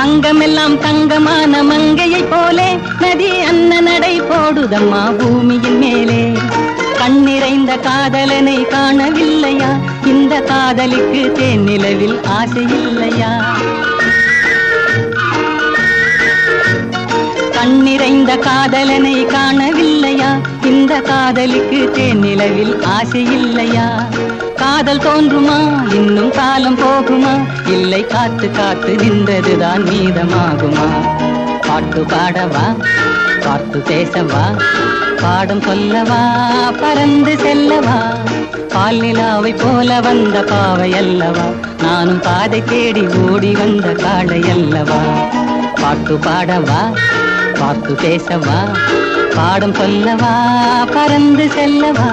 அங்கமெல்லாம் தங்கமான மங்கையை போலே நதி அன்ன நடை போடுதம்மா பூமியின் மேலே. கண்ணிறைந்த காதலனை காணவில்லையா? இந்த காதலிக்கு தேனிலவில் ஆசையில்லையா? கண்ணிறைந்த காதலனை காணவில்லையா? இந்த காதலிக்கு தேனிலவில் ஆசையில்லையா? காதல் தோன்றுமா? இன்னும் காலம் போகுமா? இல்லை, காத்து காத்து நின்றதுதான் மீதமாகுமா? பாட்டு பாடவா? பார்த்து பேசவா? பாடம் சொல்லவா? பறந்து செல்லவா? பால் நிலாவை போல வந்த பாவை அல்லவா? நானும் பாதை தேடி ஓடி வந்த காளை அல்லவா? பாட்டு பாடவா? பார்த்து பேசவா? பாடம் சொல்லவா? பறந்து செல்லவா?